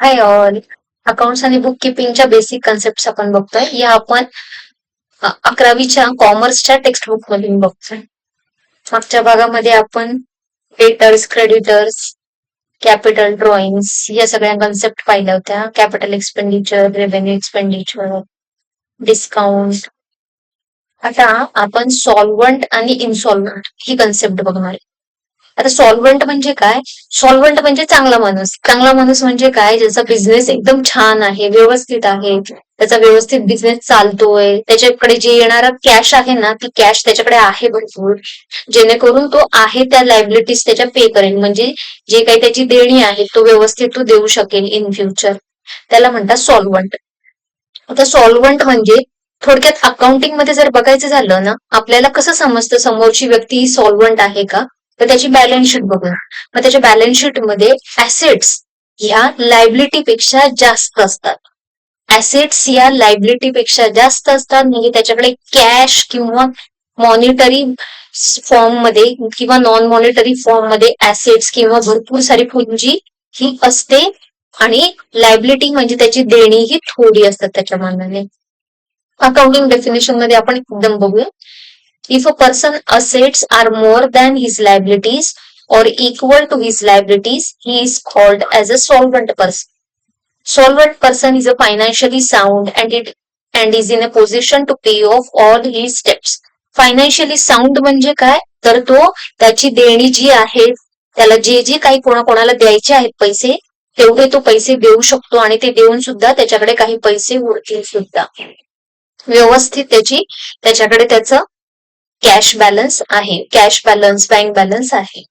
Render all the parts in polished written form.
Hi all. Accounts आणि book किपिंगच्या basic concept आपण बघतोय. या आपण 11वीच्या कॉमर्सच्या टेक्स्ट बुक मधून बघतोय. मागच्या भागामध्ये आपण डेटर्स, क्रेडिटर्स, कॅपिटल ड्रॉइंग्स या सगळ्या कन्सेप्ट पाहिल्या होत्या. Capital expenditure, revenue expenditure, discount. आता आपण सॉल्व्हंट आणि इनसॉल्व्हंट ही कन्सेप्ट बघणार आहे. आता सॉल्व्हंट म्हणजे काय? सॉल्व्हंट म्हणजे चांगला माणूस. चांगला माणूस म्हणजे काय? ज्याचा बिझनेस एकदम छान आहे, व्यवस्थित आहे, त्याचा व्यवस्थित बिझनेस चालतोय, त्याच्याकडे जे येणारा कॅश आहे ना, ती कॅश त्याच्याकडे आहे भरपूर, जेणेकरून तो आहे त्या लायबिलिटीज त्याच्या पे करेल. म्हणजे जे काही त्याची देणी आहे तो व्यवस्थित तो देऊ शकेल इन फ्युचर. त्याला म्हणतात सॉल्व्हंट. आता सॉल्व्हंट म्हणजे थोडक्यात अकाउंटिंग मध्ये जर बघायचं झालं ना, आपल्याला कसं समजतं समोरची व्यक्ती ही सॉल्व्हंट आहे का? तर त्याची बॅलन्स शीट बघून. मग त्याच्या बॅलन्स शीट मध्ये ऍसेट्स ह्या लायबिलिटी पेक्षा जास्त असतात. ऍसेट्स या लायबिलिटी पेक्षा जास्त असतात, म्हणजे त्याच्याकडे कॅश किंवा मॉनिटरी फॉर्म मध्ये किंवा नॉन मॉनिटरी फॉर्म मध्ये ऍसेट्स किंवा भरपूर सारी पुंजी ही असते. आणि लायबिलिटी म्हणजे त्याची देणी ही थोडी असतात त्याच्या मानाने. अकाउंटिंग डेफिनेशन मध्ये आपण एकदम बघूया. If a person assets are more than his liabilities or equal to his liabilities, he is called as a solvent person. Solvent person is a financially sound and is in a position to pay off all his debts. Financially sound म्हणजे काय? तर तो त्याची देणी जी आहे, त्याला जे जे काही कोणाकोणाला द्यायचे आहेत पैसे, तेवढे तो पैसे देऊ शकतो आणि ते देऊन सुद्धा त्याच्याकडे काही पैसे उरतील सुद्धा. व्यवस्थित त्याच्याकडे त्याचं कॅश बॅलन्स आहे, कॅश बॅलन्स, बँक बॅलन्स आहे.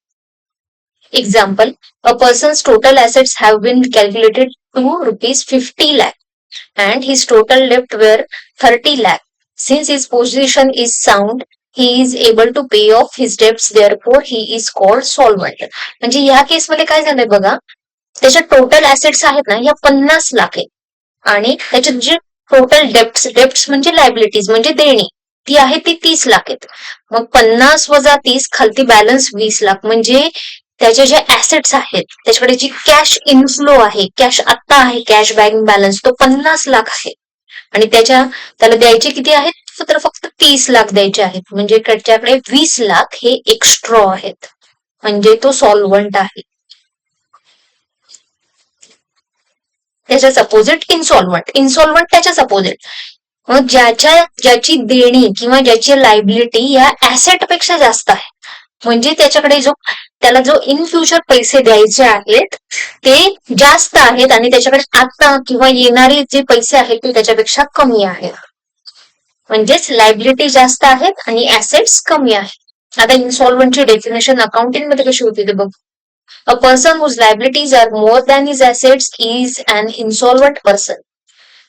Example, a persons total assets have been calculated to rupees 50 lakh and his total debt were 30 lakh. Since his position is sound, he is able to pay off his debts, therefore he is called solvent. म्हणजे या केसमध्ये काय झालंय बघा, त्याच्या total assets आहेत ना, या 50 लाख आहेत आणि त्याच्यात जे टोटल डेप्ट्स म्हणजे लायबिलिटीज म्हणजे देणी, ती आहे ती 30 लाख आहेत. मग 50 वजा 30 खालती बॅलन्स 20 लाख. म्हणजे त्याचे जे ऍसेट्स आहेत, त्याच्याकडे जी कॅश इनफ्लो आहे, कॅश आत्ता आहे, कॅश बँक बॅलन्स तो 50 लाख आहे. आणि त्याला द्यायचे किती आहेत? तर फक्त 30 लाख द्यायचे आहेत. म्हणजे त्याच्याकडे 20 लाख हे एक्स्ट्रा आहेत. म्हणजे तो सॉल्व्हंट आहे. त्याच्याच अपोजिट इनसॉल्व्हंट. इनसॉल्व्हंट त्याच्याच अपोजिट. मग ज्याची देणी किंवा ज्याची लायबिलिटी या ऍसेट पेक्षा जास्त आहे, म्हणजे त्याला जो इन फ्युचर पैसे द्यायचे आहेत ते जास्त आहेत आणि त्याच्याकडे आता किंवा येणारे जे पैसे आहेत ते त्याच्यापेक्षा कमी आहेत. म्हणजेच लायबिलिटी जास्त आहेत आणि ऍसेट्स कमी आहेत. आता इनसॉल्व्हंटची डेफिनेशन अकाउंटिंग मध्ये कशी होती ते बघ. A person whose liabilities are more than his assets is an insolvent person.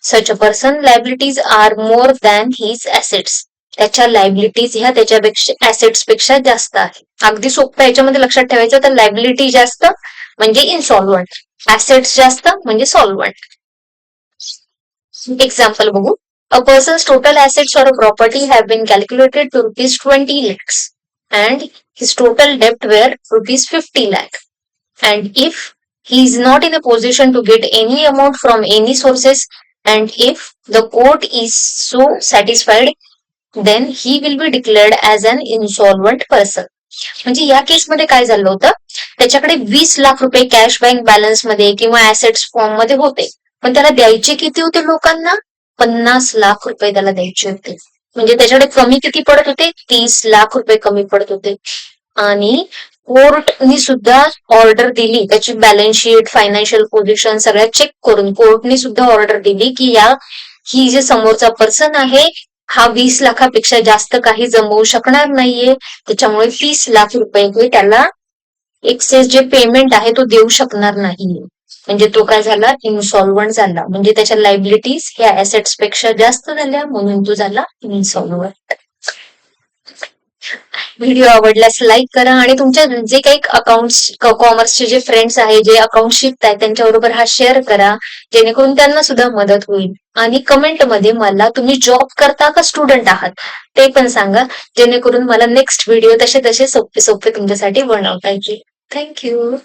Such a person liabilities are more than his assets. त्याच्या लायबिलिटीज ह्या त्याच्यापेक्षा ऍसेट्स पेक्षा जास्त आहे. अगदी सोपं याच्यामध्ये लक्षात ठेवायचं, तर लायबिलिटी जास्त म्हणजे इनसॉल्व्हंट, ऍसेट्स जास्त म्हणजे सॉल्व्हंट. एक्झाम्पल बघू. A person's total assets or a property have been calculated to rupees 20 lakhs and his total debt were rupees 50 lakh. And if he is not in a position to get any amount from any sources, and if the court is so satisfied, then he will be declared as an insolvent person. म्हणजे या केसमध्ये काय झालं होतं, त्याच्याकडे 20 लाख रुपये cash bank balance मध्ये किंवा ऍसेट्स फॉर्म मध्ये होते, पण त्याला द्यायचे किती होते लोकांना? 50 लाख रुपये त्याला द्यायचे होते. म्हणजे त्याच्याकडे कमी किती पडत होते? 30 लाख रुपये कमी पडत होते. आणि कोर्टनी सुद्धा ऑर्डर दिली, त्याची बॅलन्स शीट, फायनान्शियल पोझिशन सगळ्या चेक करून कोर्टनी सुद्धा ऑर्डर दिली की ही जे समोरचा पर्सन आहे हा 20 लाखापेक्षा जास्त काही जमवू शकणार नाहीये, त्याच्यामुळे 30 लाख रुपये त्याला एक्सेस जे पेमेंट आहे तो देऊ शकणार नाही. म्हणजे तो काय झाला? इनसॉल्व्हंट झाला. म्हणजे त्याच्या लायबिलिटीज ह्या ऍसेट्स पेक्षा जास्त झाल्या, म्हणून तो झाला इनसॉल्व्हंट. व्हिडिओ आवडल्यास लाईक करा आणि तुमच्या जे काही अकाउंट्स कॉमर्सचे जे फ्रेंड्स आहे, जे अकाउंट शिकतायत त्यांच्याबरोबर हा शेअर करा, जेणेकरून त्यांना सुद्धा मदत होईल. आणि कमेंट मध्ये मला तुम्ही जॉब करता का स्टुडंट आहात ते पण सांगा, जेणेकरून मला नेक्स्ट व्हिडिओ तसे सोपे तुमच्यासाठी बनवता येतील. थँक्यू.